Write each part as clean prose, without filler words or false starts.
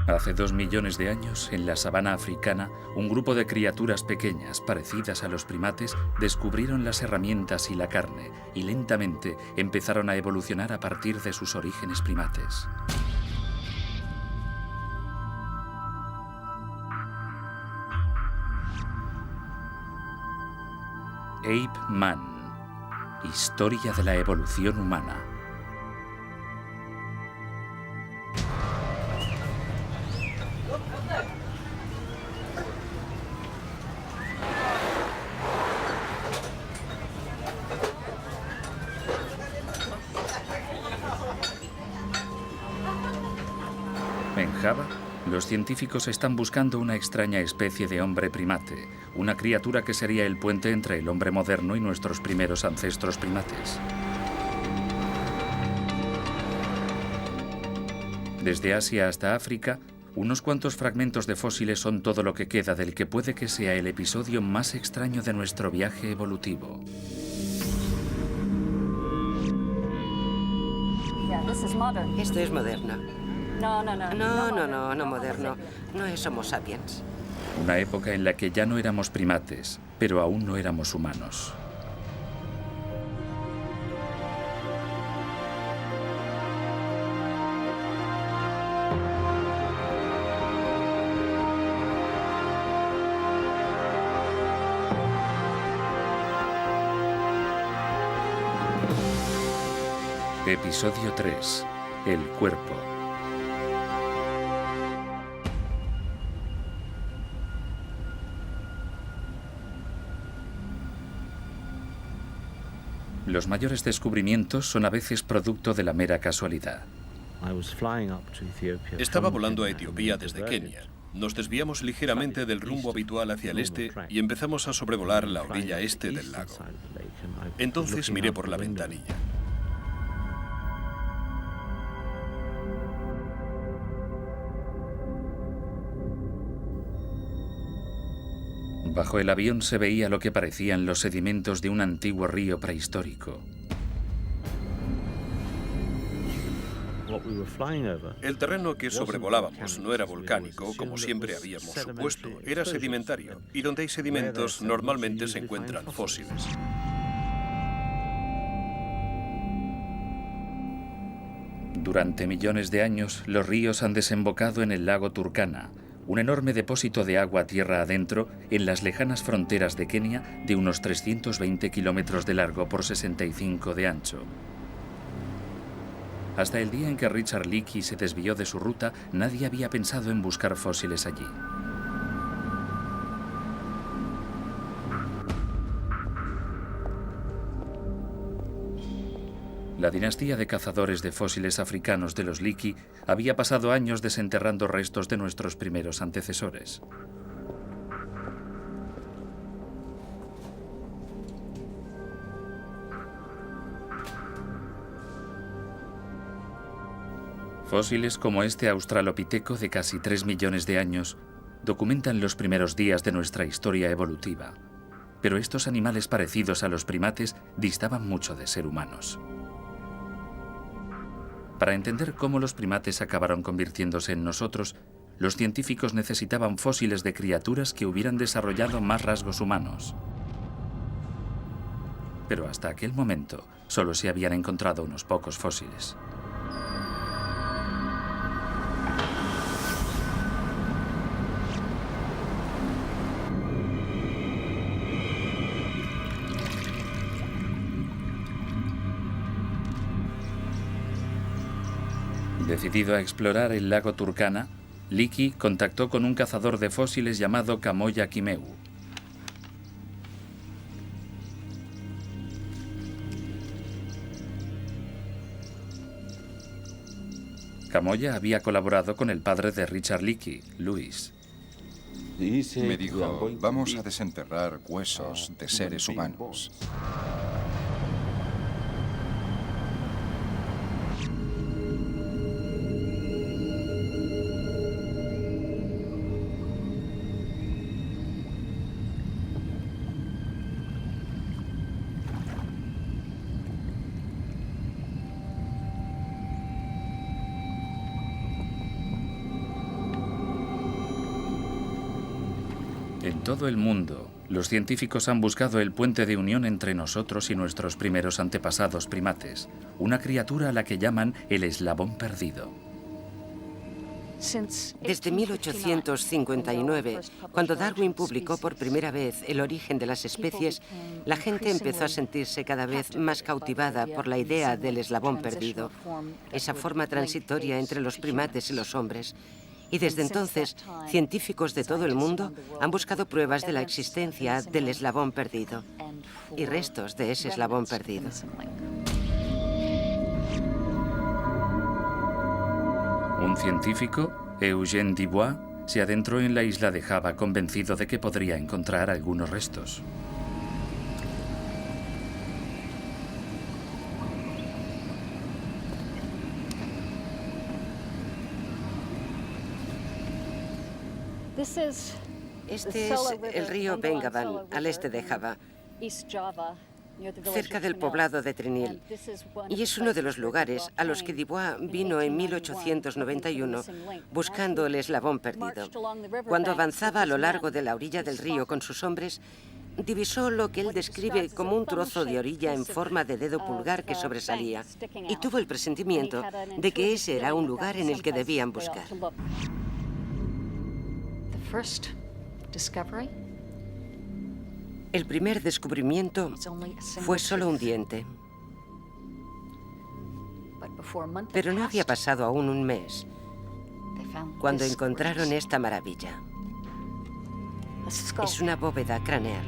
Hace 2 millones de años, en la sabana africana, un grupo de criaturas pequeñas, parecidas a los primates, descubrieron las herramientas y la carne, y lentamente empezaron a evolucionar a partir de sus orígenes primates. Ape Man. Historia de la evolución humana. En Java, los científicos están buscando una extraña especie de hombre primate, una criatura que sería el puente entre el hombre moderno y nuestros primeros ancestros primates. Desde Asia hasta África, unos cuantos fragmentos de fósiles son todo lo que queda del que puede que sea el episodio más extraño de nuestro viaje evolutivo. Esto es moderno. No moderno. No es Homo sapiens. Una época en la que ya no éramos primates, pero aún no éramos humanos. Episodio 3. El cuerpo. Los mayores descubrimientos son a veces producto de la mera casualidad. Estaba volando a Etiopía desde Kenia. Nos desviamos ligeramente del rumbo habitual hacia el este y empezamos a sobrevolar la orilla este del lago. Entonces miré por la ventanilla. Bajo el avión se veía lo que parecían los sedimentos de un antiguo río prehistórico. El terreno que sobrevolábamos no era volcánico, como siempre habíamos supuesto, era sedimentario, y donde hay sedimentos normalmente se encuentran fósiles. Durante millones de años, los ríos han desembocado en el lago Turkana, un enorme depósito de agua tierra adentro en las lejanas fronteras de Kenia de unos 320 kilómetros de largo por 65 de ancho. Hasta el día en que Richard Leakey se desvió de su ruta, nadie había pensado en buscar fósiles allí. La dinastía de cazadores de fósiles africanos de los Leakey había pasado años desenterrando restos de nuestros primeros antecesores. Fósiles como este australopiteco de casi 3 millones de años documentan los primeros días de nuestra historia evolutiva, pero estos animales parecidos a los primates distaban mucho de ser humanos. Para entender cómo los primates acabaron convirtiéndose en nosotros, los científicos necesitaban fósiles de criaturas que hubieran desarrollado más rasgos humanos. Pero hasta aquel momento, solo se habían encontrado unos pocos fósiles. Decidido a explorar el lago Turkana, Leakey contactó con un cazador de fósiles llamado Kamoya Kimeu. Kamoya había colaborado con el padre de Richard Leakey, Louis. Me dijo, vamos a desenterrar huesos de seres humanos. En todo el mundo, los científicos han buscado el puente de unión entre nosotros y nuestros primeros antepasados primates, una criatura a la que llaman el eslabón perdido. Desde 1859, cuando Darwin publicó por primera vez El origen de las especies, la gente empezó a sentirse cada vez más cautivada por la idea del eslabón perdido, esa forma transitoria entre los primates y los hombres. Y desde entonces, científicos de todo el mundo han buscado pruebas de la existencia del eslabón perdido y restos de ese eslabón perdido. Un científico, Eugène Dubois, se adentró en la isla de Java convencido de que podría encontrar algunos restos. Este es el río Bengawan, al este de Java, cerca del poblado de Trinil. Y es uno de los lugares a los que Dubois vino en 1891 buscando el eslabón perdido. Cuando avanzaba a lo largo de la orilla del río con sus hombres, divisó lo que él describe como un trozo de orilla en forma de dedo pulgar que sobresalía, y tuvo el presentimiento de que ese era un lugar en el que debían buscar. El primer descubrimiento fue solo un diente. Pero no había pasado aún un mes cuando encontraron esta maravilla. Es una bóveda craneal.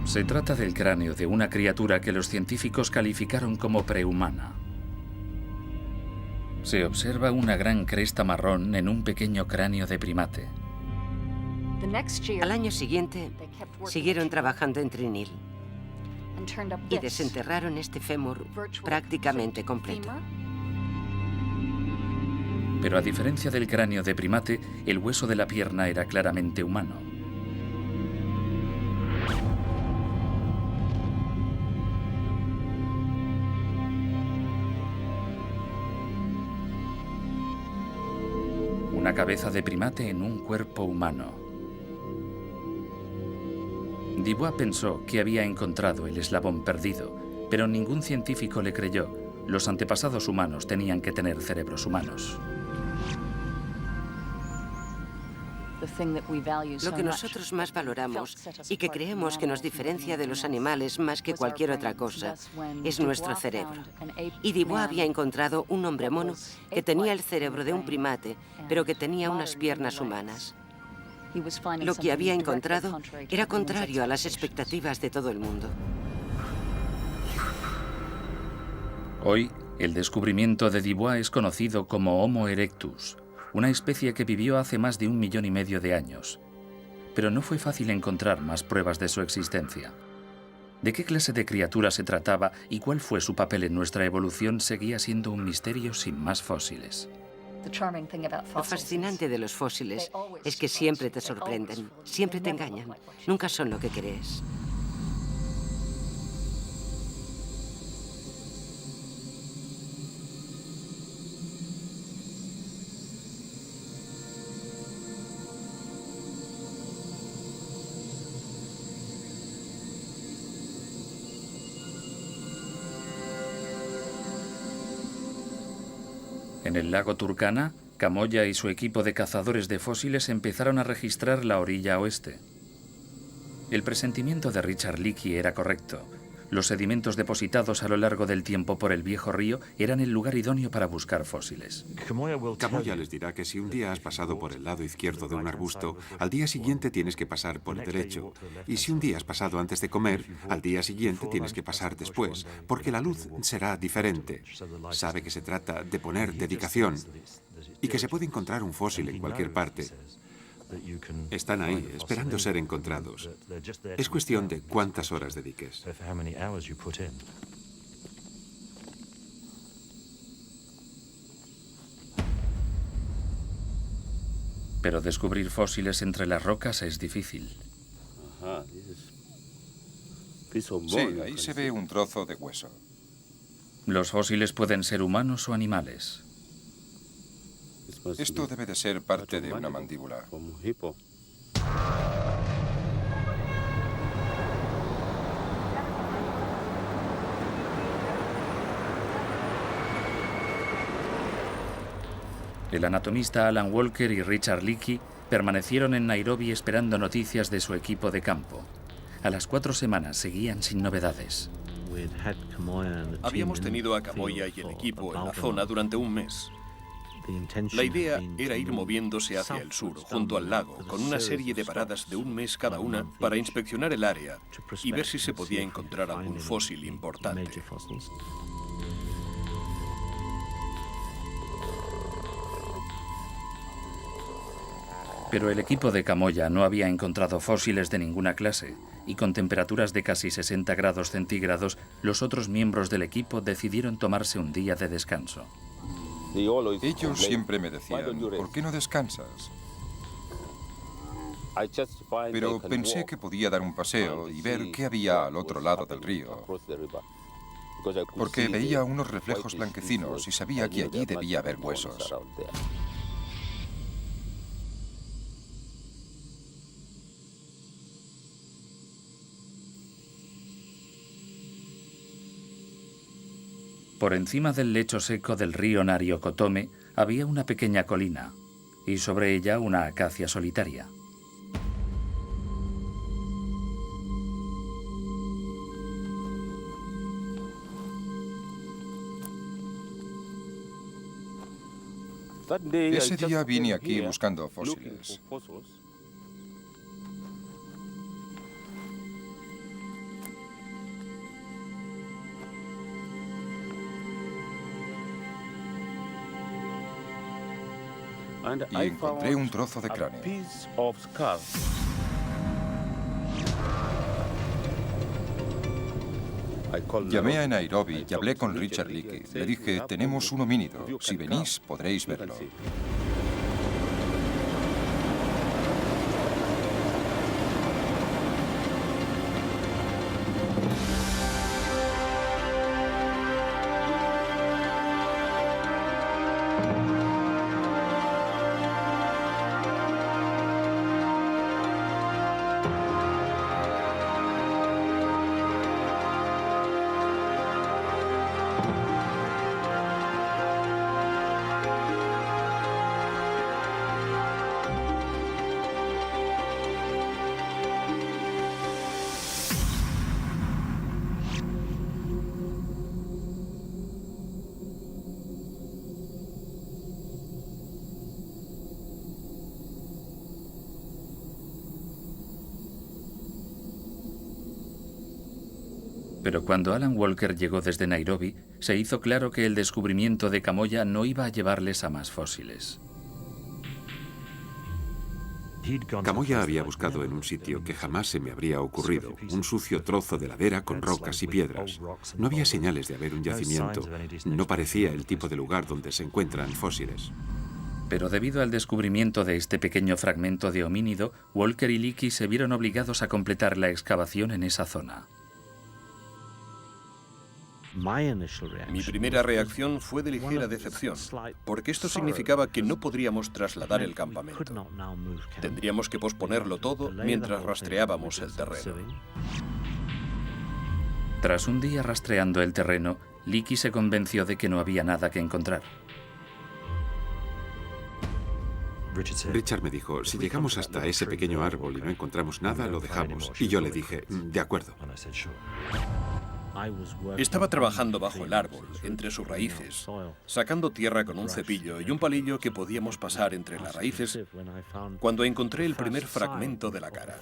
Se trata del cráneo de una criatura que los científicos calificaron como prehumana. Se observa una gran cresta marrón en un pequeño cráneo de primate. Al año siguiente, siguieron trabajando en Trinil y desenterraron este fémur prácticamente completo. Pero a diferencia del cráneo de primate, el hueso de la pierna era claramente humano. Una cabeza de primate en un cuerpo humano. Dubois pensó que había encontrado el eslabón perdido, pero ningún científico le creyó. Los antepasados humanos tenían que tener cerebros humanos. Lo que nosotros más valoramos y que creemos que nos diferencia de los animales más que cualquier otra cosa es nuestro cerebro. Y Dubois había encontrado un hombre mono que tenía el cerebro de un primate, pero que tenía unas piernas humanas. Lo que había encontrado era contrario a las expectativas de todo el mundo. Hoy, el descubrimiento de Dubois es conocido como Homo erectus, una especie que vivió hace más de 1,5 millones de años. Pero no fue fácil encontrar más pruebas de su existencia. ¿De qué clase de criatura se trataba y cuál fue su papel en nuestra evolución seguía siendo un misterio sin más fósiles? Lo fascinante de los fósiles es que siempre te sorprenden, siempre te engañan, nunca son lo que crees. En el lago Turkana, Camoya y su equipo de cazadores de fósiles empezaron a registrar la orilla oeste. El presentimiento de Richard Leakey era correcto. Los sedimentos depositados a lo largo del tiempo por el viejo río eran el lugar idóneo para buscar fósiles. Camoya les dirá que si un día has pasado por el lado izquierdo de un arbusto, al día siguiente tienes que pasar por el derecho. Y si un día has pasado antes de comer, al día siguiente tienes que pasar después, porque la luz será diferente. Sabe que se trata de poner dedicación y que se puede encontrar un fósil en cualquier parte. Están ahí, esperando ser encontrados. Es cuestión de cuántas horas dediques. Pero descubrir fósiles entre las rocas es difícil. Sí, ahí se ve un trozo de hueso. Los fósiles pueden ser humanos o animales. Esto debe de ser parte de una mandíbula. El anatomista Alan Walker y Richard Leakey permanecieron en Nairobi esperando noticias de su equipo de campo. A las 4 semanas seguían sin novedades. Habíamos tenido a Kamoya y el equipo en la zona durante un mes. La idea era ir moviéndose hacia el sur, junto al lago, con una serie de paradas de un mes cada una para inspeccionar el área y ver si se podía encontrar algún fósil importante. Pero el equipo de Kamoya no había encontrado fósiles de ninguna clase, y con temperaturas de casi 60 grados centígrados, los otros miembros del equipo decidieron tomarse un día de descanso. Ellos siempre me decían, ¿por qué no descansas? Pero pensé que podía dar un paseo y ver qué había al otro lado del río, porque veía unos reflejos blanquecinos y sabía que allí debía haber huesos. Por encima del lecho seco del río Nariokotome había una pequeña colina, y sobre ella una acacia solitaria. Ese día vine aquí buscando fósiles. Y encontré un trozo de cráneo. Llamé a Nairobi y hablé con Richard Leakey. Le dije, tenemos un homínido. Si venís, podréis verlo. Pero cuando Alan Walker llegó desde Nairobi, se hizo claro que el descubrimiento de Kamoya no iba a llevarles a más fósiles. Kamoya había buscado en un sitio que jamás se me habría ocurrido, un sucio trozo de ladera con rocas y piedras. No había señales de haber un yacimiento. No parecía el tipo de lugar donde se encuentran fósiles. Pero debido al descubrimiento de este pequeño fragmento de homínido, Walker y Leakey se vieron obligados a completar la excavación en esa zona. Mi primera reacción fue de ligera decepción, porque esto significaba que no podríamos trasladar el campamento. Tendríamos que posponerlo todo mientras rastreábamos el terreno. Tras un día rastreando el terreno, Leakey se convenció de que no había nada que encontrar. Richard me dijo, si llegamos hasta ese pequeño árbol y no encontramos nada, lo dejamos. Y yo le dije, de acuerdo. Estaba trabajando bajo el árbol, entre sus raíces, sacando tierra con un cepillo y un palillo que podíamos pasar entre las raíces, cuando encontré el primer fragmento de la cara.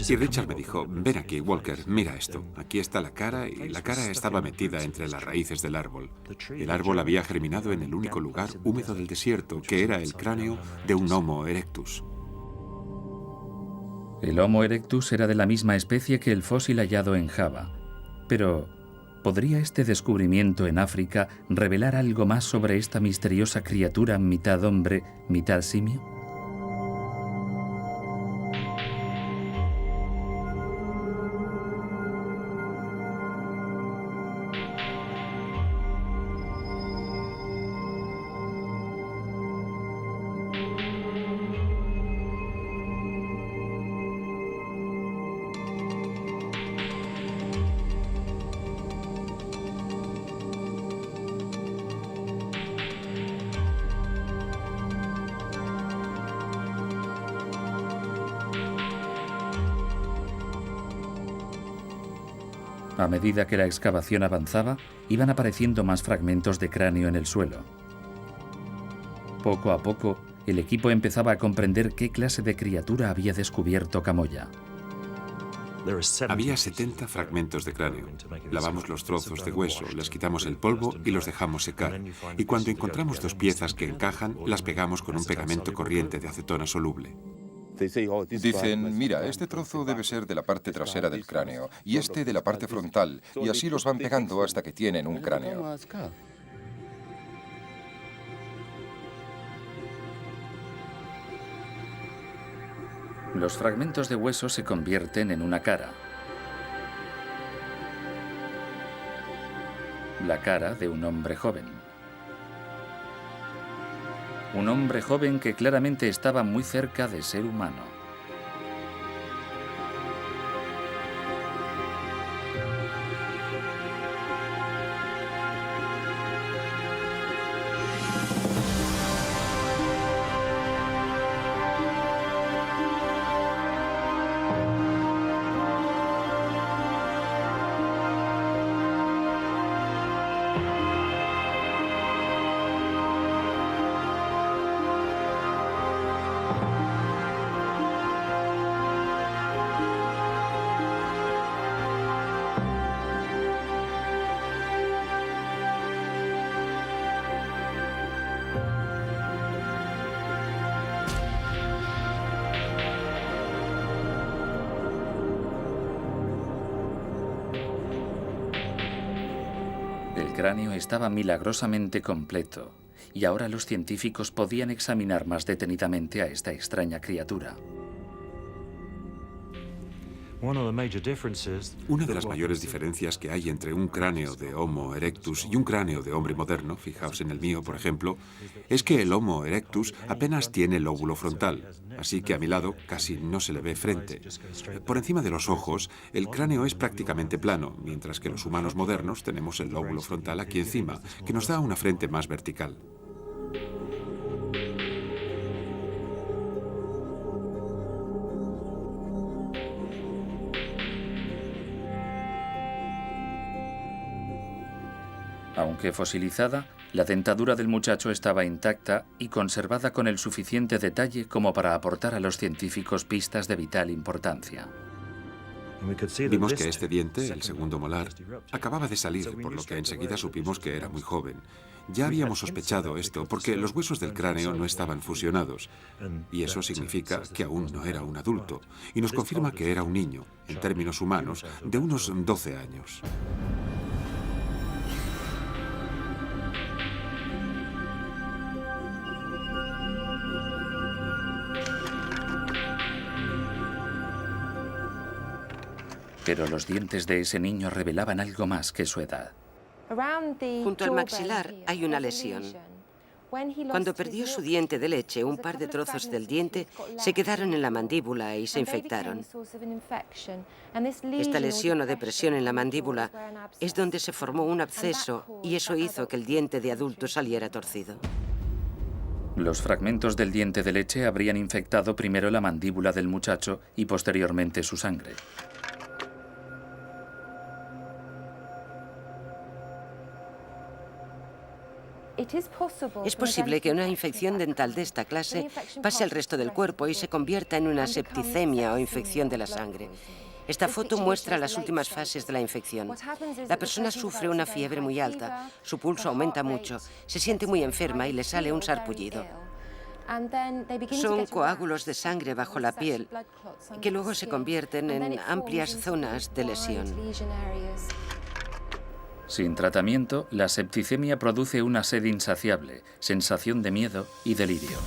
Y Richard me dijo, ven aquí, Walker, mira esto. Aquí está la cara y la cara estaba metida entre las raíces del árbol. El árbol había germinado en el único lugar húmedo del desierto, que era el cráneo de un Homo erectus. El Homo erectus era de la misma especie que el fósil hallado en Java. Pero, ¿podría este descubrimiento en África revelar algo más sobre esta misteriosa criatura mitad hombre, mitad simio? A medida que la excavación avanzaba, iban apareciendo más fragmentos de cráneo en el suelo. Poco a poco, el equipo empezaba a comprender qué clase de criatura había descubierto Camoya. Había 70 fragmentos de cráneo. Lavamos los trozos de hueso, les quitamos el polvo y los dejamos secar. Y cuando encontramos dos piezas que encajan, las pegamos con un pegamento corriente de acetona soluble. Dicen, mira, este trozo debe ser de la parte trasera del cráneo y este de la parte frontal, y así los van pegando hasta que tienen un cráneo. Los fragmentos de hueso se convierten en una cara. La cara de un hombre joven. Un hombre joven que claramente estaba muy cerca de ser humano. El cráneo estaba milagrosamente completo y ahora los científicos podían examinar más detenidamente a esta extraña criatura. Una de las mayores diferencias que hay entre un cráneo de Homo erectus y un cráneo de hombre moderno, fijaos en el mío, por ejemplo, es que el Homo erectus apenas tiene lóbulo frontal, así que a mi lado casi no se le ve frente. Por encima de los ojos, el cráneo es prácticamente plano, mientras que los humanos modernos tenemos el lóbulo frontal aquí encima, que nos da una frente más vertical. Aunque fosilizada, la dentadura del muchacho estaba intacta y conservada con el suficiente detalle como para aportar a los científicos pistas de vital importancia. Vimos que este diente, el segundo molar, acababa de salir, por lo que enseguida supimos que era muy joven. Ya habíamos sospechado esto porque los huesos del cráneo no estaban fusionados, y eso significa que aún no era un adulto, y nos confirma que era un niño, en términos humanos, de unos 12 años. Pero los dientes de ese niño revelaban algo más que su edad. Junto al maxilar hay una lesión. Cuando perdió su diente de leche, un par de trozos del diente se quedaron en la mandíbula y se infectaron. Esta lesión o depresión en la mandíbula es donde se formó un absceso y eso hizo que el diente de adulto saliera torcido. Los fragmentos del diente de leche habrían infectado primero la mandíbula del muchacho y posteriormente su sangre. Es posible que una infección dental de esta clase pase al resto del cuerpo y se convierta en una septicemia o infección de la sangre. Esta foto muestra las últimas fases de la infección. La persona sufre una fiebre muy alta, su pulso aumenta mucho, se siente muy enferma y le sale un sarpullido. Son coágulos de sangre bajo la piel que luego se convierten en amplias zonas de lesión. Sin tratamiento, la septicemia produce una sed insaciable, sensación de miedo y delirio.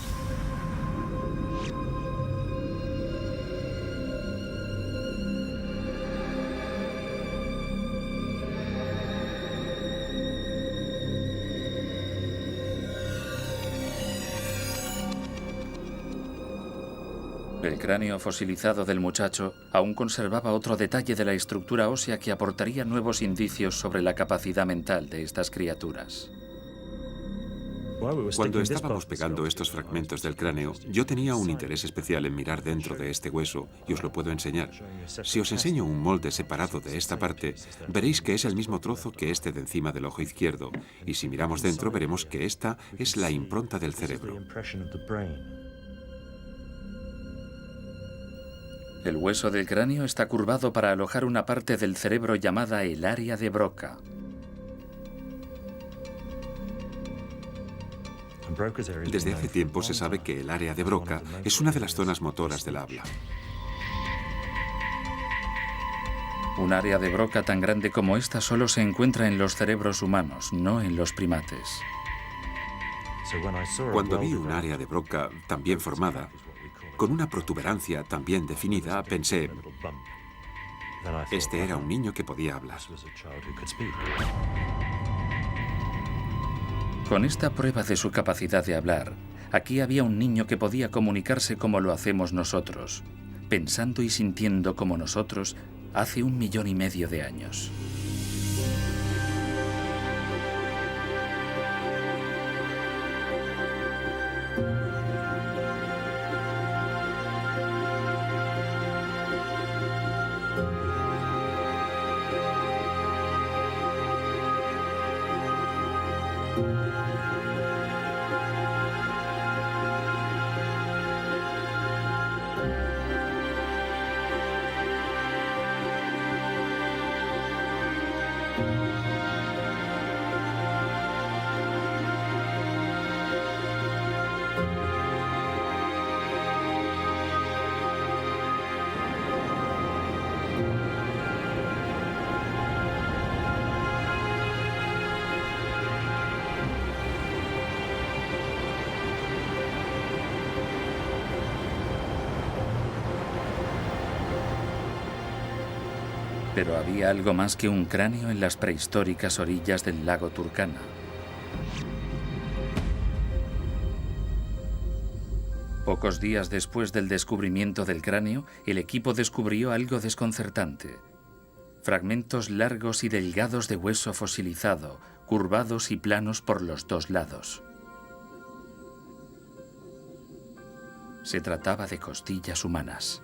El cráneo fosilizado del muchacho aún conservaba otro detalle de la estructura ósea que aportaría nuevos indicios sobre la capacidad mental de estas criaturas. Cuando estábamos pegando estos fragmentos del cráneo, yo tenía un interés especial en mirar dentro de este hueso y os lo puedo enseñar. Si os enseño un molde separado de esta parte, veréis que es el mismo trozo que este de encima del ojo izquierdo, y si miramos dentro veremos que esta es la impronta del cerebro. El hueso del cráneo está curvado para alojar una parte del cerebro llamada el área de Broca. Desde hace tiempo se sabe que el área de Broca es una de las zonas motoras del habla. Un área de Broca tan grande como esta solo se encuentra en los cerebros humanos, no en los primates. Cuando vi un área de Broca tan bien formada, con una protuberancia tan bien definida, pensé, este era un niño que podía hablar. Con esta prueba de su capacidad de hablar, aquí había un niño que podía comunicarse como lo hacemos nosotros, pensando y sintiendo como nosotros hace 1,5 millones de años. Pero había algo más que un cráneo en las prehistóricas orillas del lago Turkana. Pocos días después del descubrimiento del cráneo, el equipo descubrió algo desconcertante. Fragmentos largos y delgados de hueso fosilizado, curvados y planos por los dos lados. Se trataba de costillas humanas.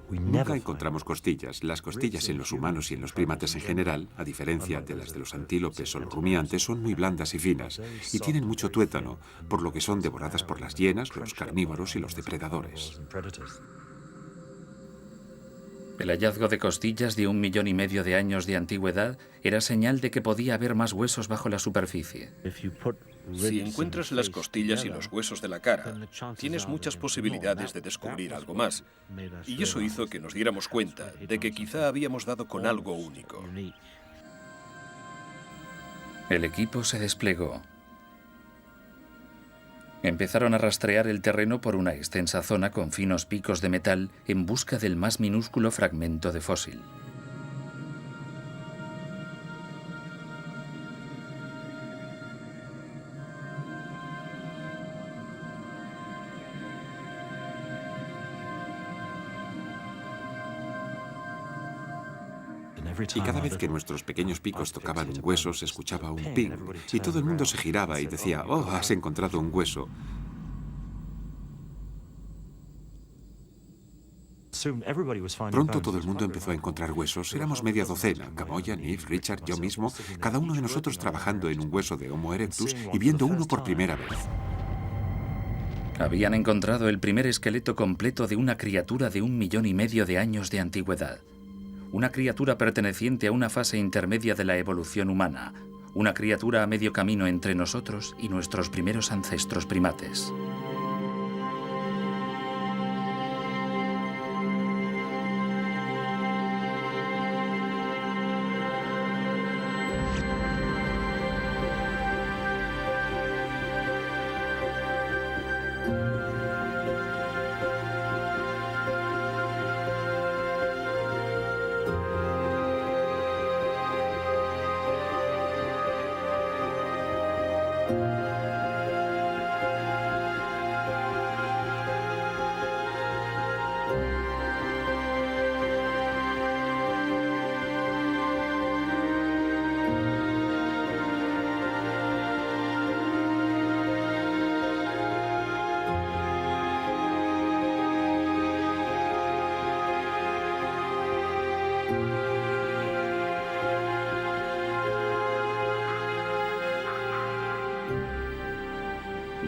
Nunca encontramos costillas. Las costillas en los humanos y en los primates en general, a diferencia de las de los antílopes o los rumiantes, son muy blandas y finas y tienen mucho tuétano, por lo que son devoradas por las hienas, los carnívoros y los depredadores. El hallazgo de costillas de 1,5 millones de años de antigüedad era señal de que podía haber más huesos bajo la superficie. Si encuentras las costillas y los huesos de la cara, tienes muchas posibilidades de descubrir algo más. Y eso hizo que nos diéramos cuenta de que quizá habíamos dado con algo único. El equipo se desplegó. Empezaron a rastrear el terreno por una extensa zona con finos picos de metal en busca del más minúsculo fragmento de fósil. Y cada vez que nuestros pequeños picos tocaban un hueso, se escuchaba un ping, y todo el mundo se giraba y decía, «Oh, has encontrado un hueso». Pronto todo el mundo empezó a encontrar huesos. Éramos media docena, Caboya, Nif, Richard, yo mismo, cada uno de nosotros trabajando en un hueso de Homo erectus y viendo uno por primera vez. Habían encontrado el primer esqueleto completo de una criatura de 1,5 millones de años de antigüedad. Una criatura perteneciente a una fase intermedia de la evolución humana. Una criatura a medio camino entre nosotros y nuestros primeros ancestros primates.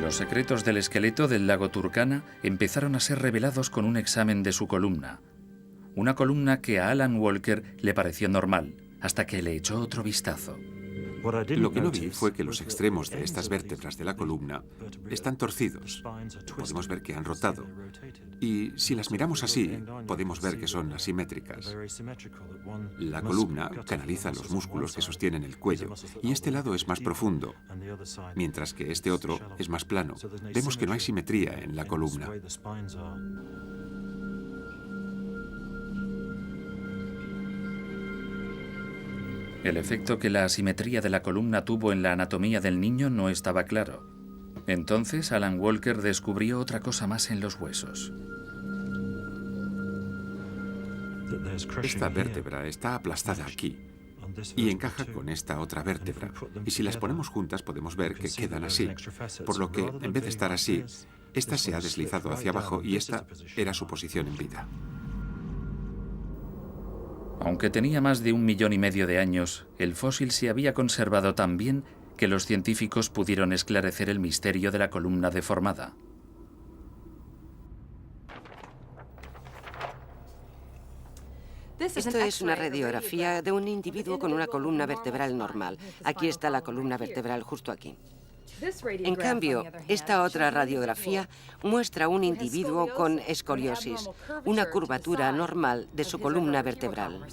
Los secretos del esqueleto del lago Turkana empezaron a ser revelados con un examen de su columna. Una columna que a Alan Walker le pareció normal, hasta que le echó otro vistazo. Lo que no vi fue que los extremos de estas vértebras de la columna están torcidos. Podemos ver que han rotado. Y si las miramos así, podemos ver que son asimétricas. La columna canaliza los músculos que sostienen el cuello, y este lado es más profundo, mientras que este otro es más plano. Vemos que no hay simetría en la columna. El efecto que la asimetría de la columna tuvo en la anatomía del niño no estaba claro. Entonces Alan Walker descubrió otra cosa más en los huesos. Esta vértebra está aplastada aquí y encaja con esta otra vértebra. Y si las ponemos juntas podemos ver que quedan así. Por lo que, en vez de estar así, esta se ha deslizado hacia abajo y esta era su posición en vida. Aunque tenía más de 1,5 millones de años, el fósil se había conservado tan bien que los científicos pudieron esclarecer el misterio de la columna deformada. Esto es una radiografía de un individuo con una columna vertebral normal. Aquí está la columna vertebral justo aquí. En cambio, esta otra radiografía muestra un individuo con escoliosis, una curvatura anormal de su columna vertebral.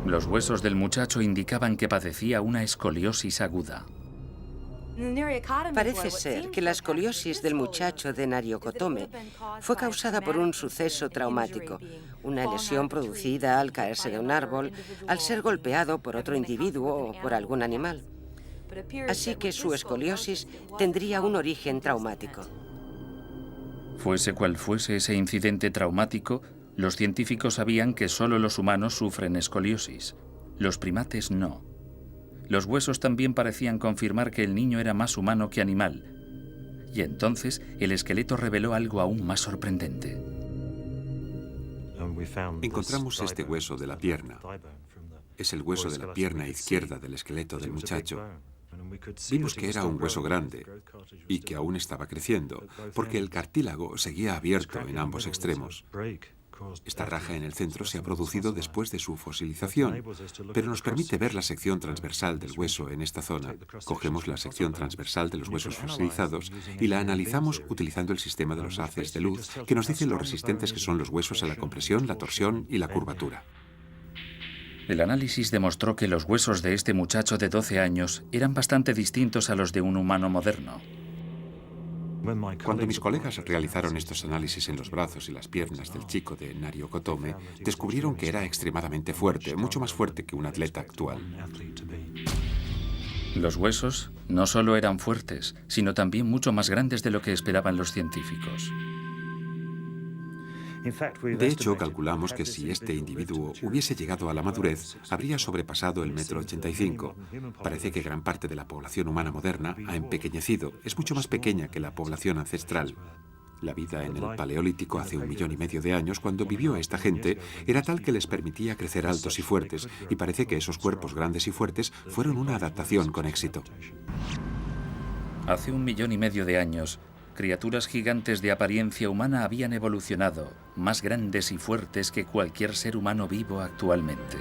Los huesos del muchacho indicaban que padecía una escoliosis aguda. Parece ser que la escoliosis del muchacho de Nariokotome fue causada por un suceso traumático, una lesión producida al caerse de un árbol, al ser golpeado por otro individuo o por algún animal. Así que su escoliosis tendría un origen traumático. Fuese cual fuese ese incidente traumático, los científicos sabían que solo los humanos sufren escoliosis. Los primates no. Los huesos también parecían confirmar que el niño era más humano que animal. Y entonces el esqueleto reveló algo aún más sorprendente. Encontramos este hueso de la pierna. Es el hueso de la pierna izquierda del esqueleto del muchacho. Vimos que era un hueso grande y que aún estaba creciendo, porque el cartílago seguía abierto en ambos extremos. Esta raja en el centro se ha producido después de su fosilización, pero nos permite ver la sección transversal del hueso en esta zona. Cogemos la sección transversal de los huesos fosilizados y la analizamos utilizando el sistema de los haces de luz, que nos dice lo resistentes que son los huesos a la compresión, la torsión y la curvatura. El análisis demostró que los huesos de este muchacho de 12 años eran bastante distintos a los de un humano moderno. Cuando mis colegas realizaron estos análisis en los brazos y las piernas del chico de Nariokotome, descubrieron que era extremadamente fuerte, mucho más fuerte que un atleta actual. Los huesos no solo eran fuertes, sino también mucho más grandes de lo que esperaban los científicos. De hecho, calculamos que si este individuo hubiese llegado a la madurez, habría sobrepasado el 1,85 m. Parece que gran parte de la población humana moderna ha empequeñecido. Es mucho más pequeña que la población ancestral. La vida en el Paleolítico hace 1,5 millones de años, cuando vivió esta gente, era tal que les permitía crecer altos y fuertes, y parece que esos cuerpos grandes y fuertes fueron una adaptación con éxito. Hace 1,5 millones de años, criaturas gigantes de apariencia humana habían evolucionado, más grandes y fuertes que cualquier ser humano vivo actualmente.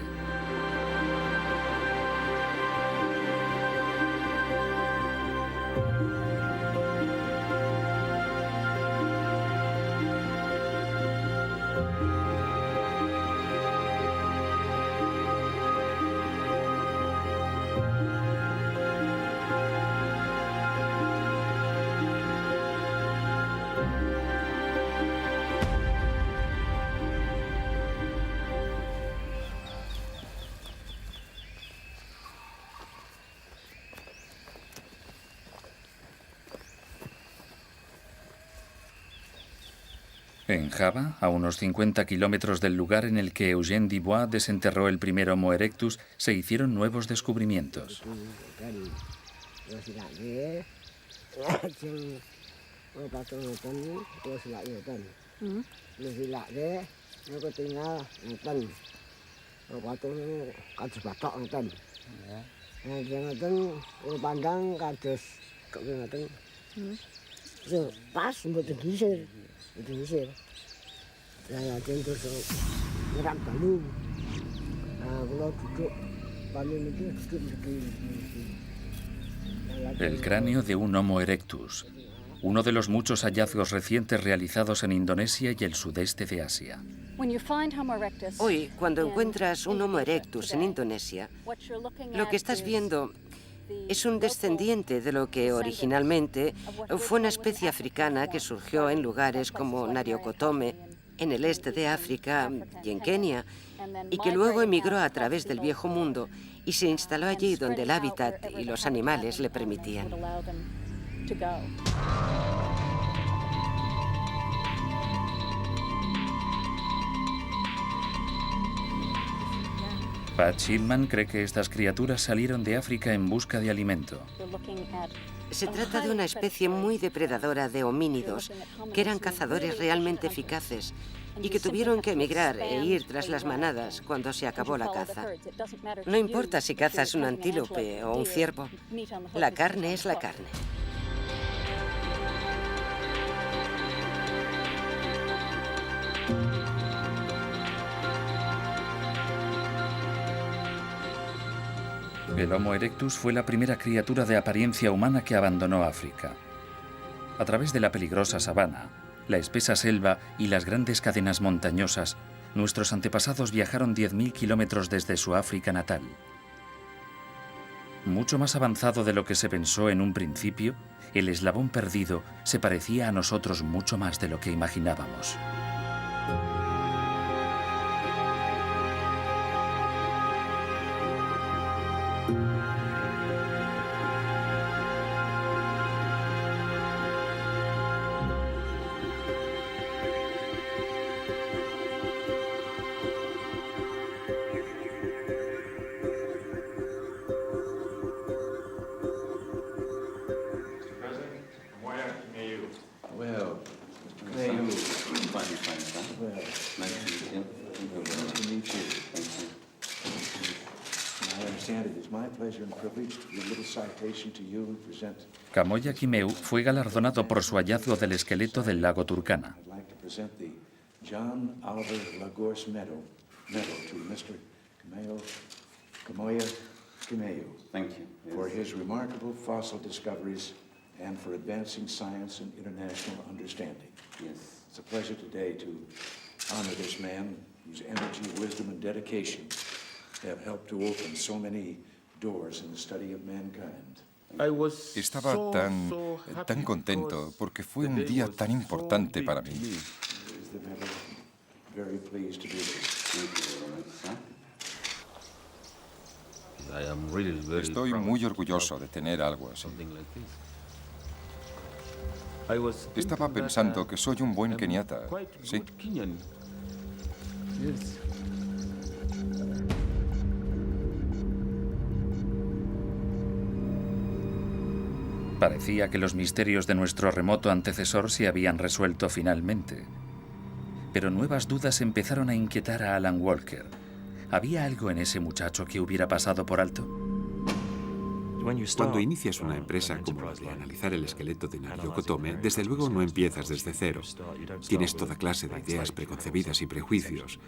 En Java, a unos 50 kilómetros del lugar en el que Eugène Dubois desenterró el primer Homo erectus, se hicieron nuevos descubrimientos. El cráneo de un Homo erectus, uno de los muchos hallazgos recientes realizados en Indonesia y el sudeste de Asia. Hoy, cuando encuentras un Homo erectus en Indonesia, lo que estás viendo es un descendiente de lo que originalmente fue una especie africana que surgió en lugares como Nariokotome, en el este de África y en Kenia, y que luego emigró a través del Viejo Mundo y se instaló allí donde el hábitat y los animales le permitían. Pat Shipman cree que estas criaturas salieron de África en busca de alimento. Se trata de una especie muy depredadora de homínidos, que eran cazadores realmente eficaces y que tuvieron que emigrar e ir tras las manadas cuando se acabó la caza. No importa si cazas un antílope o un ciervo, la carne es la carne. El Homo erectus fue la primera criatura de apariencia humana que abandonó África. A través de la peligrosa sabana, la espesa selva y las grandes cadenas montañosas, nuestros antepasados viajaron 10.000 kilómetros desde su África natal. Mucho más avanzado de lo que se pensó en un principio, el eslabón perdido se parecía a nosotros mucho más de lo que imaginábamos. Kamoya Kimeu fue galardonado por su hallazgo del esqueleto del lago Turkana. Estaba tan contento porque fue un día tan importante para mí. Estoy muy orgulloso de tener algo así. Estaba pensando que soy un buen keniata, sí. Parecía que los misterios de nuestro remoto antecesor se habían resuelto finalmente. Pero nuevas dudas empezaron a inquietar a Alan Walker. ¿Había algo en ese muchacho que hubiera pasado por alto? Cuando inicias una empresa como la de analizar el esqueleto de Nariokotome, desde luego no empiezas desde cero. Tienes toda clase de ideas preconcebidas y prejuicios.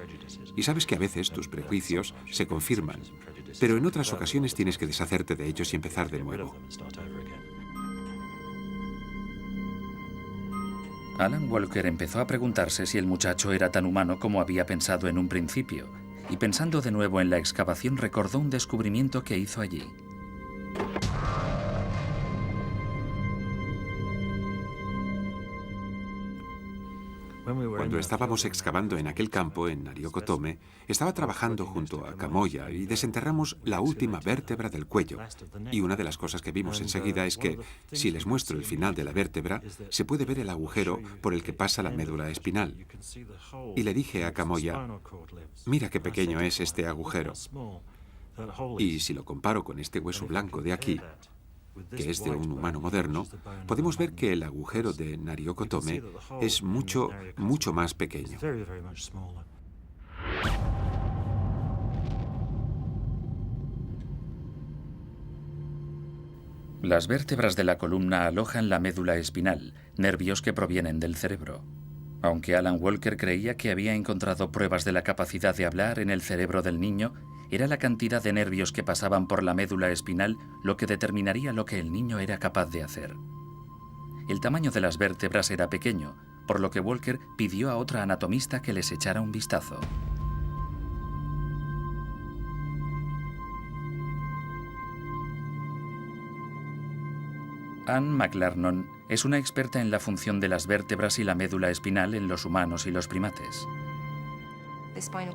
Y sabes que a veces tus prejuicios se confirman, pero en otras ocasiones tienes que deshacerte de ellos y empezar de nuevo. Alan Walker empezó a preguntarse si el muchacho era tan humano como había pensado en un principio, y pensando de nuevo en la excavación recordó un descubrimiento que hizo allí. Cuando estábamos excavando en aquel campo, en Nariokotome, estaba trabajando junto a Kamoya y desenterramos la última vértebra del cuello. Y una de las cosas que vimos enseguida es que, si les muestro el final de la vértebra, se puede ver el agujero por el que pasa la médula espinal. Y le dije a Kamoya, mira qué pequeño es este agujero. Y si lo comparo con este hueso blanco de aquí, que es de un humano moderno, podemos ver que el agujero de Nariokotome es mucho más pequeño. Las vértebras de la columna alojan la médula espinal, nervios que provienen del cerebro. Aunque Alan Walker creía que había encontrado pruebas de la capacidad de hablar en el cerebro del niño, era la cantidad de nervios que pasaban por la médula espinal lo que determinaría lo que el niño era capaz de hacer. El tamaño de las vértebras era pequeño, por lo que Walker pidió a otra anatomista que les echara un vistazo. Anne McLarnon es una experta en la función de las vértebras y la médula espinal en los humanos y los primates.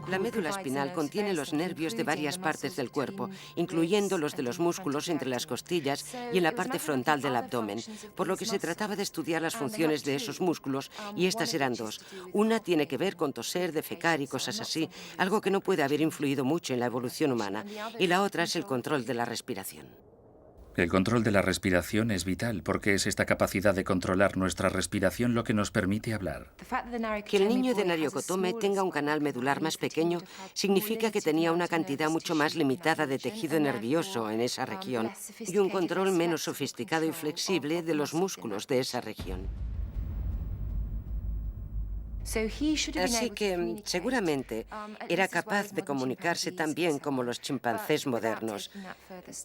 La médula espinal contiene los nervios de varias partes del cuerpo, incluyendo los de los músculos entre las costillas y en la parte frontal del abdomen, por lo que se trataba de estudiar las funciones de esos músculos, y estas eran dos. Una tiene que ver con toser, defecar y cosas así, algo que no puede haber influido mucho en la evolución humana, y la otra es el control de la respiración. El control de la respiración es vital porque es esta capacidad de controlar nuestra respiración lo que nos permite hablar. Que el niño de Nariokotomi tenga un canal medular más pequeño significa que tenía una cantidad mucho más limitada de tejido nervioso en esa región y un control menos sofisticado y flexible de los músculos de esa región. Así que seguramente era capaz de comunicarse tan bien como los chimpancés modernos,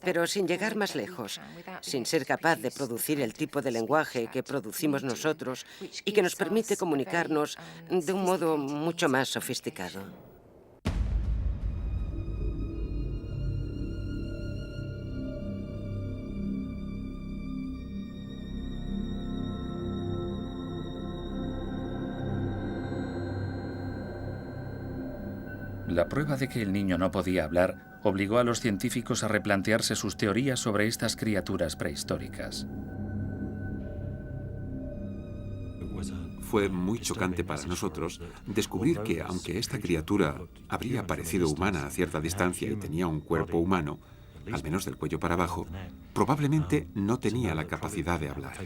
pero sin llegar más lejos, sin ser capaz de producir el tipo de lenguaje que producimos nosotros y que nos permite comunicarnos de un modo mucho más sofisticado. La prueba de que el niño no podía hablar obligó a los científicos a replantearse sus teorías sobre estas criaturas prehistóricas. Fue muy chocante para nosotros descubrir que, aunque esta criatura habría parecido humana a cierta distancia y tenía un cuerpo humano, al menos del cuello para abajo, probablemente no tenía la capacidad de hablar.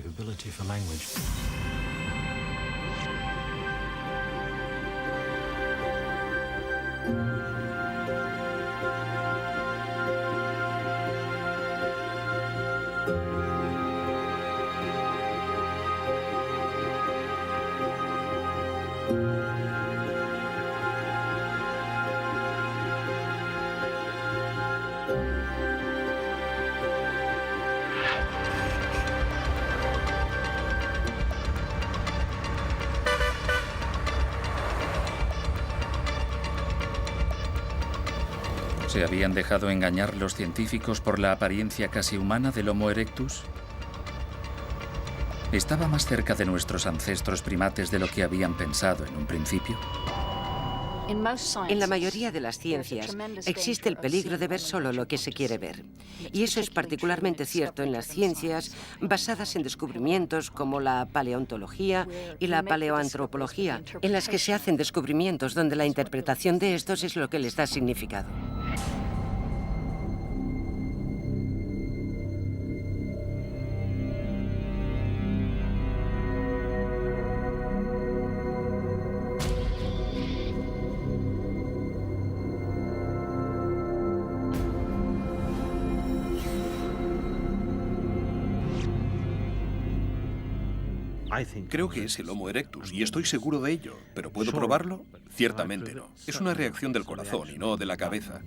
¿Se habían dejado engañar los científicos por la apariencia casi humana del Homo erectus? ¿Estaba más cerca de nuestros ancestros primates de lo que habían pensado en un principio? En la mayoría de las ciencias existe el peligro de ver solo lo que se quiere ver. Y eso es particularmente cierto en las ciencias basadas en descubrimientos como la paleontología y la paleoantropología, en las que se hacen descubrimientos donde la interpretación de estos es lo que les da significado. Creo que es el Homo erectus y estoy seguro de ello, pero ¿puedo probarlo? Ciertamente no. Es una reacción del corazón y no de la cabeza.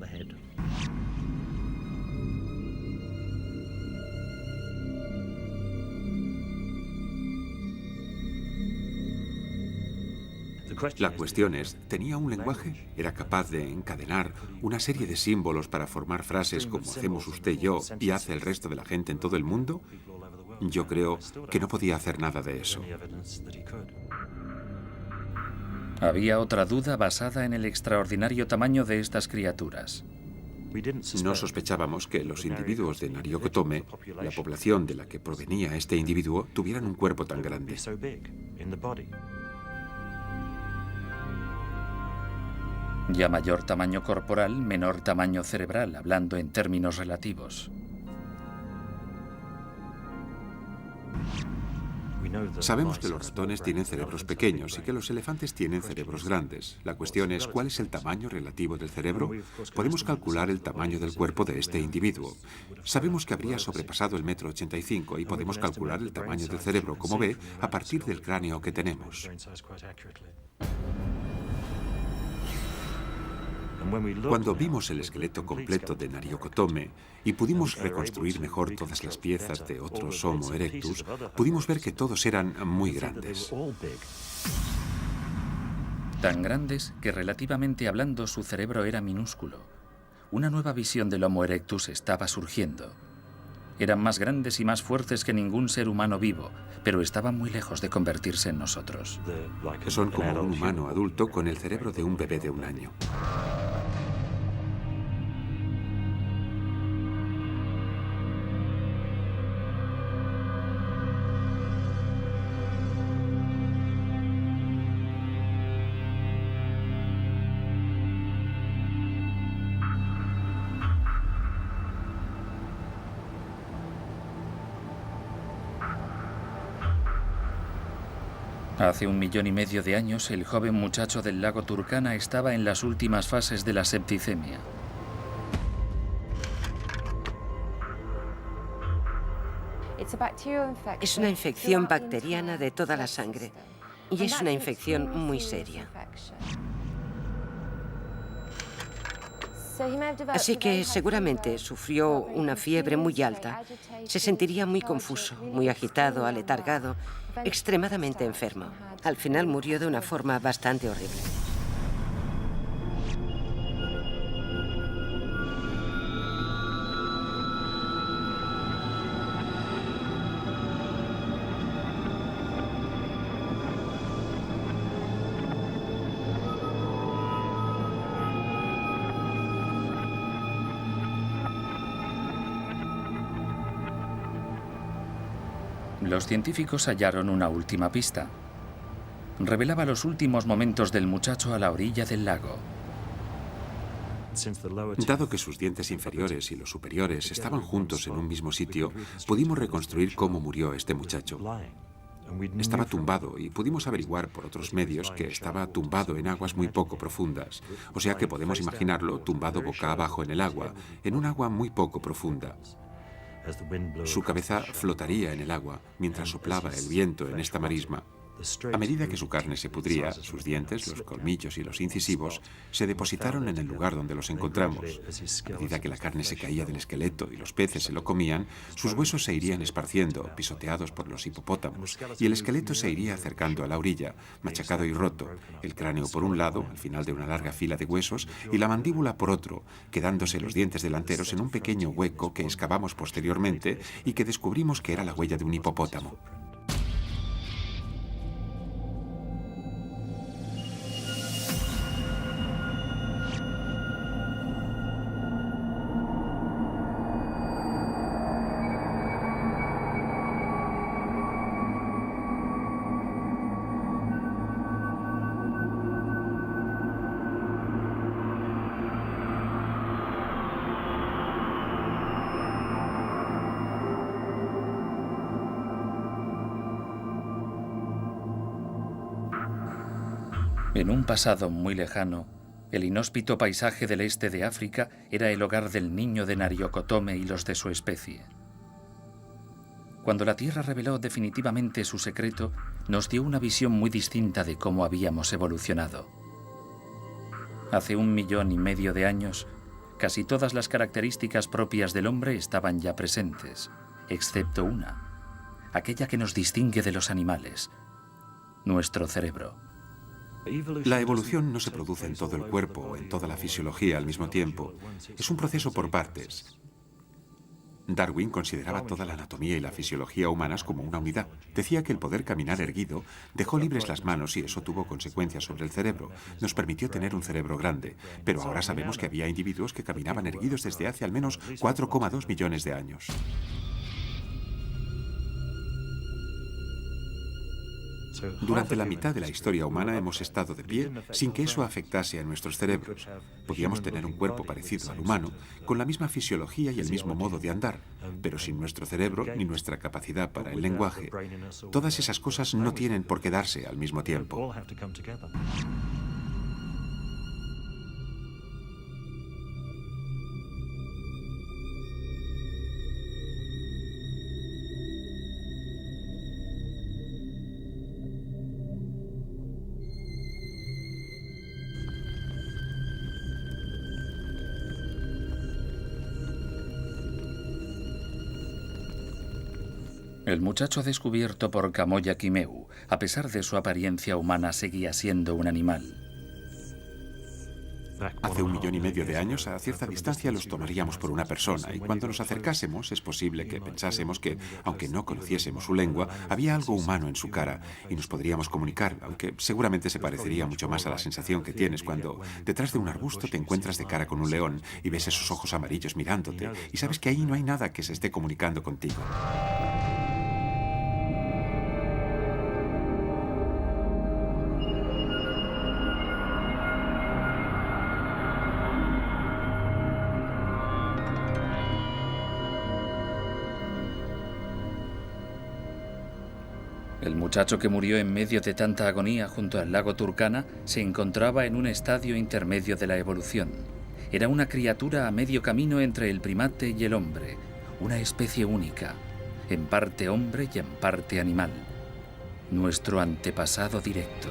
La cuestión es, ¿tenía un lenguaje? ¿Era capaz de encadenar una serie de símbolos para formar frases como hacemos usted y yo y hace el resto de la gente en todo el mundo? Yo creo que no podía hacer nada de eso. Había otra duda basada en el extraordinario tamaño de estas criaturas. No sospechábamos que los individuos de Nariokotomi, la población de la que provenía este individuo, tuvieran un cuerpo tan grande. Y a mayor tamaño corporal, menor tamaño cerebral, hablando en términos relativos. Sabemos que los ratones tienen cerebros pequeños y que los elefantes tienen cerebros grandes. La cuestión es, ¿cuál es el tamaño relativo del cerebro? Podemos calcular el tamaño del cuerpo de este individuo. Sabemos que habría sobrepasado el 1,85 m y podemos calcular el tamaño del cerebro, como ve, a partir del cráneo que tenemos. Cuando vimos el esqueleto completo de Nariokotome y pudimos reconstruir mejor todas las piezas de otros Homo erectus, pudimos ver que todos eran muy grandes. Tan grandes que, relativamente hablando, su cerebro era minúsculo. Una nueva visión del Homo erectus estaba surgiendo. Eran más grandes y más fuertes que ningún ser humano vivo, pero estaban muy lejos de convertirse en nosotros. Son como un humano adulto con el cerebro de un bebé de 1 año. Hace 1,5 millones de años, el joven muchacho del lago Turkana estaba en las últimas fases de la septicemia. Es una infección bacteriana de toda la sangre y es una infección muy seria. Así que seguramente sufrió una fiebre muy alta. Se sentiría muy confuso, muy agitado, aletargado, extremadamente enfermo. Al final murió de una forma bastante horrible. Los científicos hallaron una última pista. Revelaba los últimos momentos del muchacho a la orilla del lago. Dado que sus dientes inferiores y los superiores estaban juntos en un mismo sitio, pudimos reconstruir cómo murió este muchacho. Estaba tumbado y pudimos averiguar por otros medios que estaba tumbado en aguas muy poco profundas. O sea que podemos imaginarlo tumbado boca abajo en el agua, en un agua muy poco profunda. Su cabeza flotaría en el agua mientras soplaba el viento en esta marisma. A medida que su carne se pudría, sus dientes, los colmillos y los incisivos se depositaron en el lugar donde los encontramos. A medida que la carne se caía del esqueleto y los peces se lo comían, sus huesos se irían esparciendo, pisoteados por los hipopótamos, y el esqueleto se iría acercando a la orilla, machacado y roto, el cráneo por un lado, al final de una larga fila de huesos, y la mandíbula por otro, quedándose los dientes delanteros en un pequeño hueco que excavamos posteriormente y que descubrimos que era la huella de un hipopótamo. En un pasado muy lejano, el inhóspito paisaje del este de África era el hogar del niño de Nariokotome y los de su especie. Cuando la Tierra reveló definitivamente su secreto, nos dio una visión muy distinta de cómo habíamos evolucionado. Hace 1,5 millones de años, casi todas las características propias del hombre estaban ya presentes, excepto una, aquella que nos distingue de los animales, nuestro cerebro. La evolución no se produce en todo el cuerpo o en toda la fisiología al mismo tiempo. Es un proceso por partes. Darwin consideraba toda la anatomía y la fisiología humanas como una unidad. Decía que el poder caminar erguido dejó libres las manos y eso tuvo consecuencias sobre el cerebro. Nos permitió tener un cerebro grande. Pero ahora sabemos que había individuos que caminaban erguidos desde hace al menos 4,2 millones de años. Durante la mitad de la historia humana hemos estado de pie sin que eso afectase a nuestros cerebros. Podíamos tener un cuerpo parecido al humano, con la misma fisiología y el mismo modo de andar, pero sin nuestro cerebro ni nuestra capacidad para el lenguaje. Todas esas cosas no tienen por qué darse al mismo tiempo. El muchacho descubierto por Kamoya Kimeu, a pesar de su apariencia humana, seguía siendo un animal. Hace 1,5 millones de años, a cierta distancia los tomaríamos por una persona, y cuando nos acercásemos es posible que pensásemos que, aunque no conociésemos su lengua, había algo humano en su cara y nos podríamos comunicar, aunque seguramente se parecería mucho más a la sensación que tienes cuando detrás de un arbusto te encuentras de cara con un león y ves esos ojos amarillos mirándote y sabes que ahí no hay nada que se esté comunicando contigo. El muchacho que murió en medio de tanta agonía junto al lago Turkana se encontraba en un estadio intermedio de la evolución. Era una criatura a medio camino entre el primate y el hombre, una especie única, en parte hombre y en parte animal. Nuestro antepasado directo.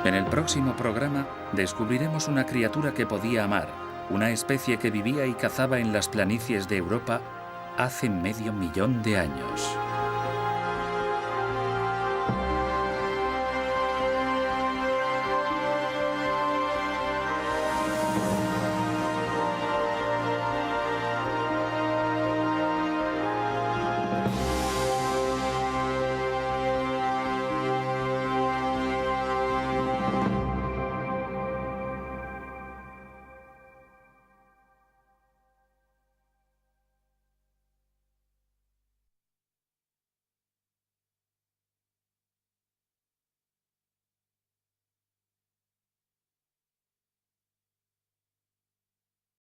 En el próximo programa descubriremos una criatura que podía amar, una especie que vivía y cazaba en las planicies de Europa hace 500 000 de años.